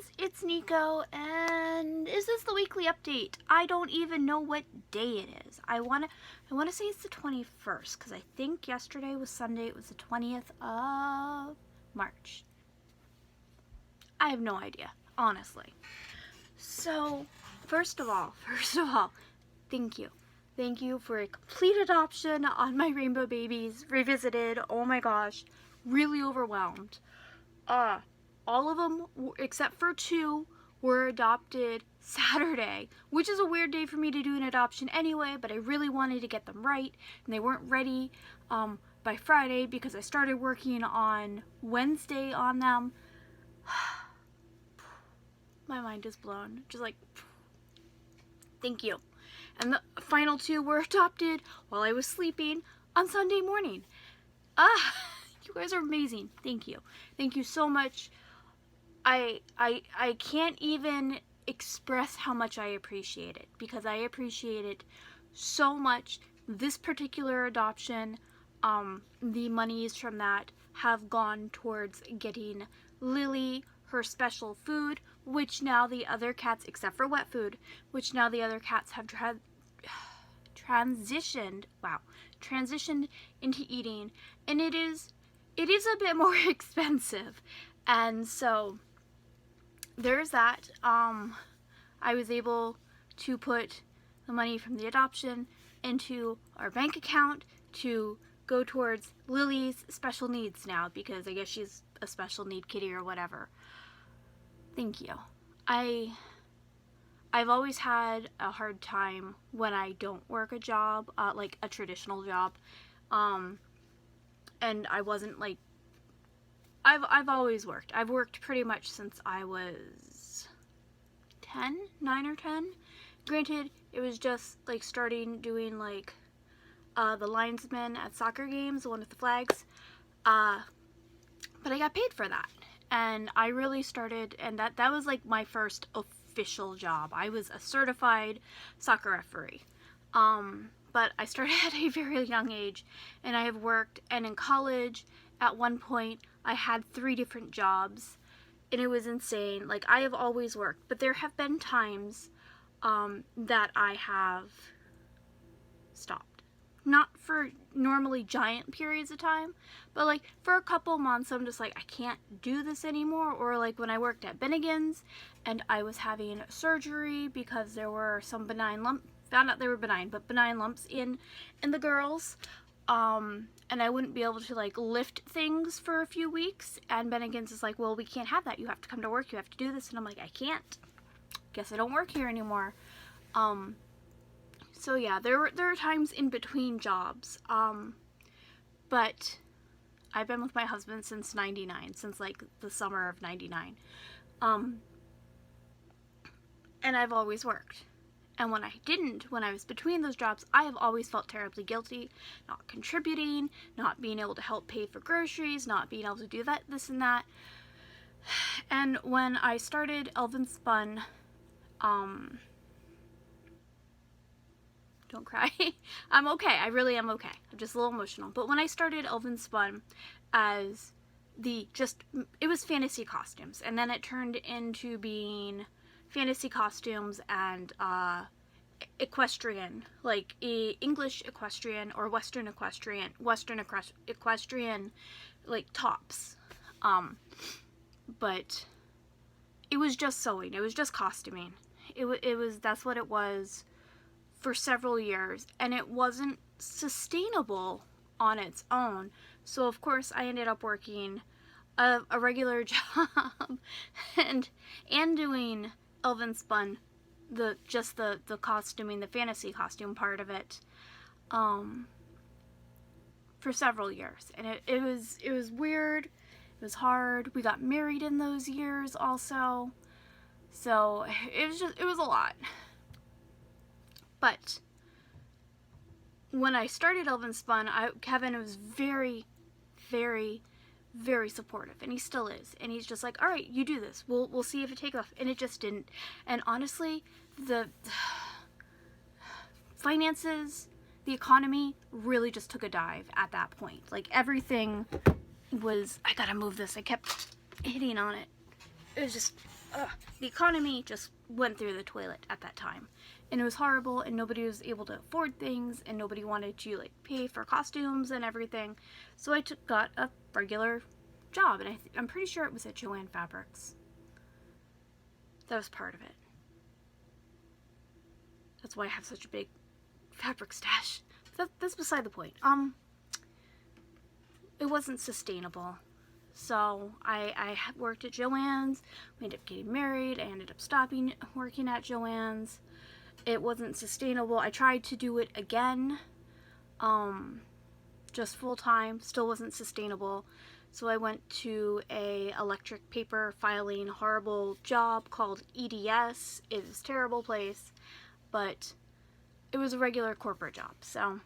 friends, it's Nico, and is this the weekly update? I don't even know what day it is. I wanna say it's the 21st, because I think yesterday was Sunday. It was the 20th of March. I have no idea, honestly. So, first of all, thank you. Thank you for a complete adoption on my rainbow babies, revisited. Oh my gosh, really overwhelmed. All of them, except for 2, were adopted Saturday, which is a weird day for me to do an adoption anyway, but I really wanted to get them right, and they weren't ready by Friday because I started working on Wednesday on them. My mind is blown. Just like, thank you. And the final 2 were adopted while I was sleeping on Sunday morning. You guys are amazing. Thank you. Thank you so much. I can't even express how much I appreciate it, because I appreciate it so much. This particular adoption, the monies from that have gone towards getting Lily her special food, which now the other cats, except for wet food, which now the other cats have transitioned into eating, and it is a bit more expensive. And so there's that. I was able to put the money from the adoption into our bank account to go towards Lily's special needs now, because I guess she's a special need kitty or whatever. Thank you. I've always had a hard time when I don't work a job, like a traditional job, and I wasn't like, I've always worked. I've worked pretty much since I was 9 or 10. Granted, it was just like starting doing like the linesman at soccer games, the one with the flags, but I got paid for that, and I really started, and that was like my first official job. I was a certified soccer referee, but I started at a very young age, and I have worked, and in college at one point I had 3 different jobs, and it was insane. Like, I have always worked, but there have been times that I have stopped. Not for normally giant periods of time, but like for a couple months I'm just like, I can't do this anymore. Or like when I worked at Bennigan's and I was having surgery because there were some benign lumps, found out they were benign, but benign lumps in the girls. And I wouldn't be able to like lift things for a few weeks, and Bennigan's is like, well, we can't have that. You have to come to work. You have to do this. And I'm like, I can't. Guess I don't work here anymore. So yeah, there are times in between jobs. But I've been with my husband since '99, since like the summer of '99. And I've always worked. And when I didn't, when I was between those jobs, I have always felt terribly guilty, not contributing, not being able to help pay for groceries, not being able to do that, this and that. And when I started Elvenspun, don't cry. I'm okay. I really am okay. I'm just a little emotional. But when I started Elvenspun as it was fantasy costumes, and then it turned into being fantasy costumes and equestrian, like English equestrian or Western equestrian, like tops. But it was just sewing. It was just costuming. That's what it was for several years, and it wasn't sustainable on its own. So of course I ended up working a regular job and doing Elvenspun, the costuming, the fantasy costume part of it, for several years. And it was weird. It was hard. We got married in those years also. So it was a lot. But when I started Elvenspun, Kevin was very, very, very supportive, and he still is. And he's just like, all right, you do this. We'll see if it takes off. And it just didn't. And honestly, the finances, the economy really just took a dive at that point. Like, everything was, I gotta move this. I kept hitting on it. it was just, the economy just went through the toilet at that time. And it was horrible, and nobody was able to afford things, and nobody wanted to, like, pay for costumes and everything. So I got a regular job, and I'm pretty sure it was at Joann Fabrics. That was part of it. That's why I have such a big fabric stash. That's beside the point. It wasn't sustainable. So I worked at Joann's. We ended up getting married. I ended up stopping working at Joann's. It wasn't sustainable. I tried to do it again, just full time. Still wasn't sustainable. So I went to a electric paper filing horrible job called EDS. It was a terrible place, but it was a regular corporate job. So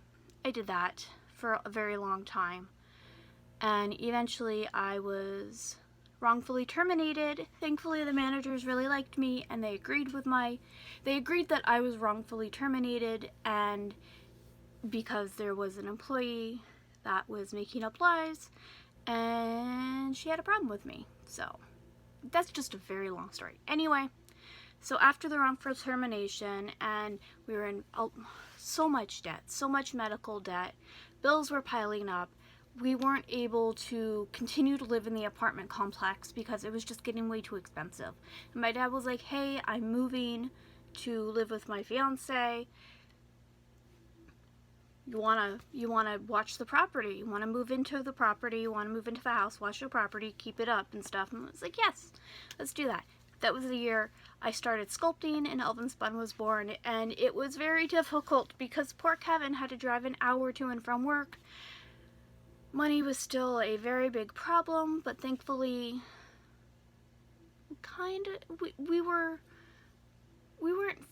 I did that for a very long time. And eventually I was wrongfully terminated. Thankfully the managers really liked me, and they agreed that I was wrongfully terminated, and because there was an employee that was making up lies, and she had a problem with me. So that's just a very long story. Anyway, so after the wrongful termination, and we were in so much debt, so much medical debt, bills were piling up, we weren't able to continue to live in the apartment complex because it was just getting way too expensive. And my dad was like, hey, I'm moving to live with my fiance. You wanna watch the property? You wanna move into the property? You wanna move into the house, watch the property, keep it up and stuff? And I was like, yes, let's do that. That was the year I started sculpting and Elvenspun was born, and it was very difficult because poor Kevin had to drive an hour to and from work. Money was still a very big problem, but thankfully, we weren't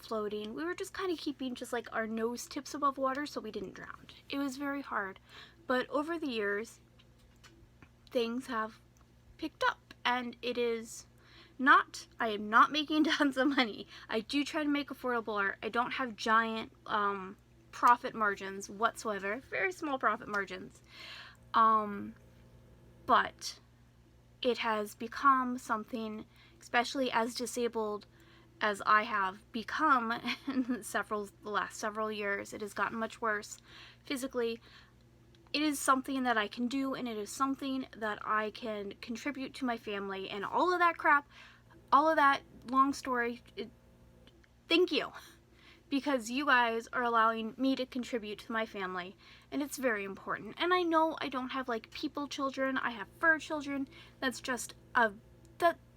floating. We were just kind of keeping just like our nose tips above water so we didn't drown. It was very hard, but over the years, things have picked up, and it is not, I am not making tons of money. I do try to make affordable art. I don't have giant profit margins whatsoever, very small profit margins. But it has become something, especially as disabled as I have become in the last several years, it has gotten much worse physically. It is something that I can do, and it is something that I can contribute to my family, and all of that crap, all of that long story, thank you. Because you guys are allowing me to contribute to my family, and it's very important. And I know I don't have like people children, I have fur children. That's just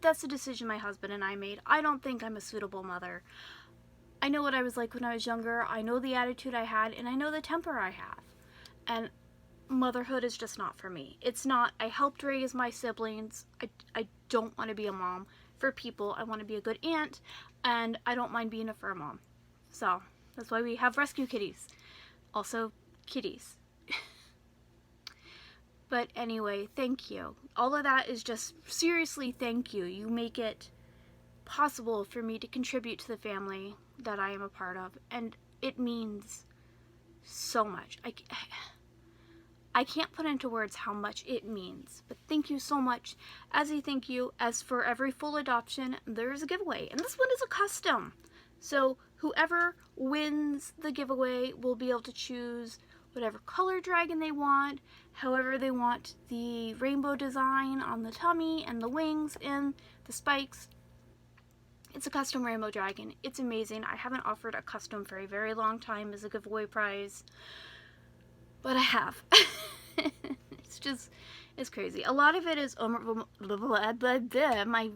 that's a decision my husband and I made. I don't think I'm a suitable mother. I know what I was like when I was younger. I know the attitude I had, and I know the temper I have. And motherhood is just not for me. It's not. I helped raise my siblings. I don't want to be a mom for people. I want to be a good aunt, and I don't mind being a fur mom. So that's why we have rescue kitties. Also, kitties. But anyway, thank you. All of that is just, seriously, thank you. You make it possible for me to contribute to the family that I am a part of. And it means so much. I can't put into words how much it means. But thank you so much. As a thank you, as for every full adoption, there's a giveaway. And this one is a custom. So whoever wins the giveaway will be able to choose whatever color dragon they want, however they want the rainbow design on the tummy and the wings and the spikes. It's a custom rainbow dragon. It's amazing. I haven't offered a custom for a very long time as a giveaway prize, but I have. It's crazy. A lot of it is my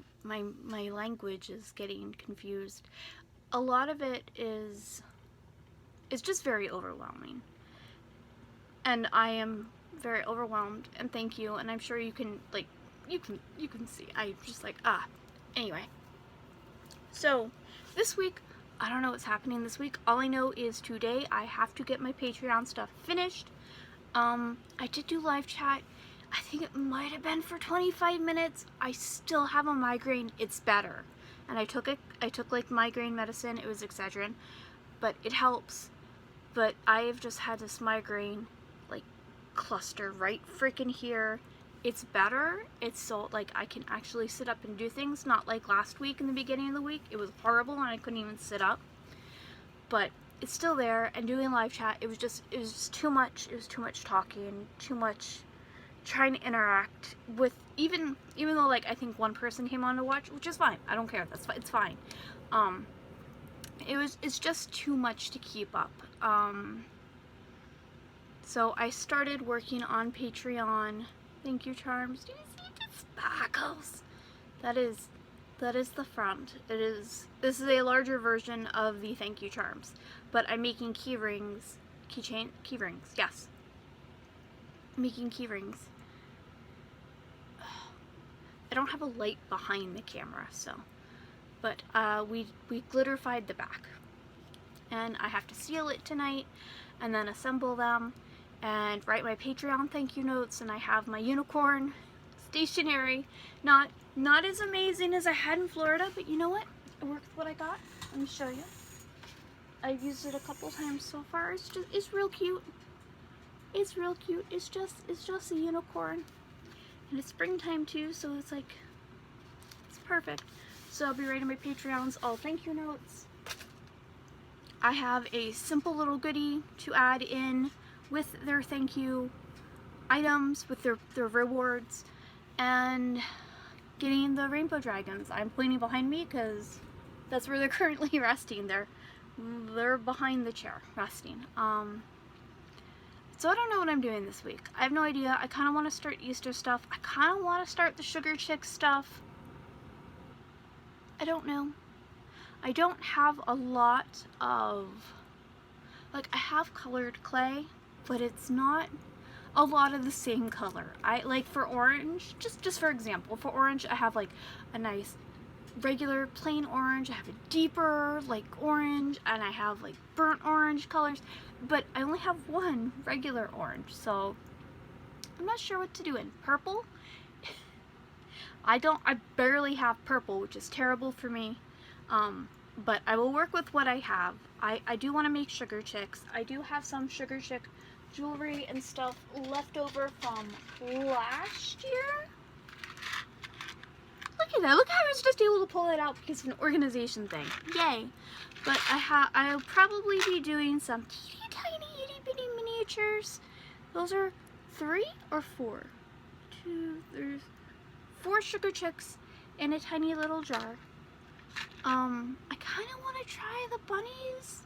language is getting confused. A lot of it is just very overwhelming. And I am very overwhelmed, and thank you, and I'm sure you can, like, you can see. I'm just like, Anyway. So, this week, I don't know what's happening this week. All I know is today I have to get my Patreon stuff finished. I did do live chat. I think it might have been for 25 minutes. I still have a migraine. It's better. And I took like migraine medicine. It was Excedrin, but it helps. But I have just had this migraine like cluster right freaking here, it's better. It's so, like, I can actually sit up and do things, not like last week in the beginning of the week. It was horrible and I couldn't even sit up. But it's still there, and doing live chat, it was just too much. It was too much talking, too much trying to interact with, even though, like, I think one person came on to watch, which is fine. I don't care. That's fine. It's fine. It's just too much to keep up. So I started working on Patreon. Thank you, charms. Do you see the sparkles? That is the front. This is a larger version of the thank you charms, but I'm making key rings, key rings. Yes, I'm making key rings. I don't have a light behind the camera, so, but we glitterified the back, and I have to seal it tonight, and then assemble them, and write my Patreon thank you notes, and I have my unicorn stationery. Not as amazing as I had in Florida, but you know what? It worked with what I got. Let me show you. I've used it a couple times so far. It's real cute. It's real cute. It's just a unicorn. And it's springtime too, so it's like, it's perfect. So I'll be writing my Patreons all thank you notes. I have a simple little goodie to add in with their thank you items, with their rewards, and getting the rainbow dragons. I'm pointing behind me because that's where they're currently resting. They're behind the chair resting. So I don't know what I'm doing this week. I have no idea. I kind of want to start Easter stuff. I kind of want to start the Sugar Chick stuff. I don't know. I don't have a lot of, like, I have colored clay, but it's not a lot of the same color. I like, for orange, just for example, for orange I have like a nice regular plain orange, I have a deeper like orange, and I have like burnt orange colors, but I only have one regular orange, so I'm not sure what to do in purple. I barely have purple, which is terrible for me, but I will work with what I have. I do want to make Sugar Chicks. I do have some Sugar Chick jewelry and stuff left over from last year. Look at that. Look how I was just able to pull it out because of an organization thing. Yay. But I'll probably be doing some teeny tiny itty bitty miniatures. Those are 3 or 4? There's 4 Sugar Chicks in a tiny little jar. I kind of want to try the bunnies,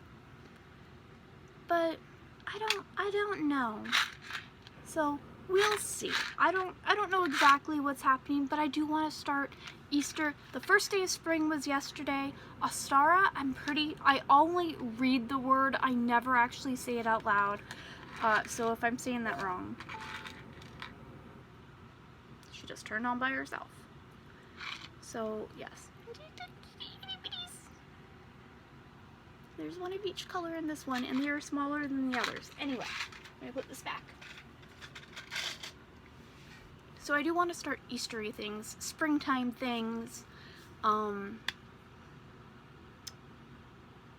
but I don't know. So we'll see. I don't know exactly what's happening, but I do want to start Easter. The first day of spring was yesterday. Ostara, I only read the word. I never actually say it out loud. So if I'm saying that wrong, she just turned on by herself. So yes. There's one of each color in this one, and they are smaller than the others. Anyway, I'm gonna put this back. So I do want to start Eastery things, springtime things,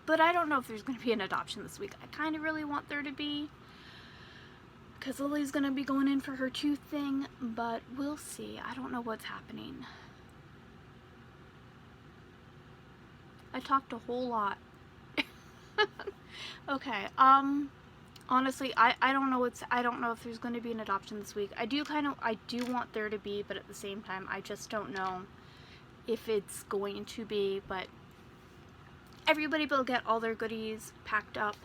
but I don't know if there's going to be an adoption this week. I kind of really want there to be, because Lily's going to be going in for her tooth thing, but we'll see. I don't know what's happening. I talked a whole lot. Okay, honestly, I don't know if there's going to be an adoption this week. I do want there to be, but at the same time, I just don't know if it's going to be, but everybody will get all their goodies packed up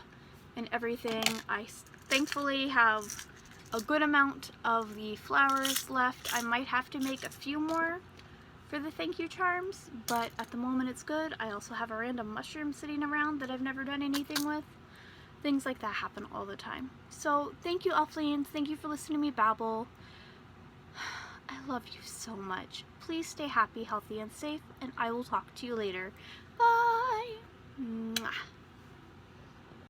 and everything. I thankfully have a good amount of the flowers left. I might have to make a few more for the thank you charms, but at the moment it's good. I also have a random mushroom sitting around that I've never done anything with. Things like that happen all the time. So thank you, Elflings. Thank you for listening to me babble. I love you so much. Please stay happy, healthy, and safe, and I will talk to you later. Bye! Mwah.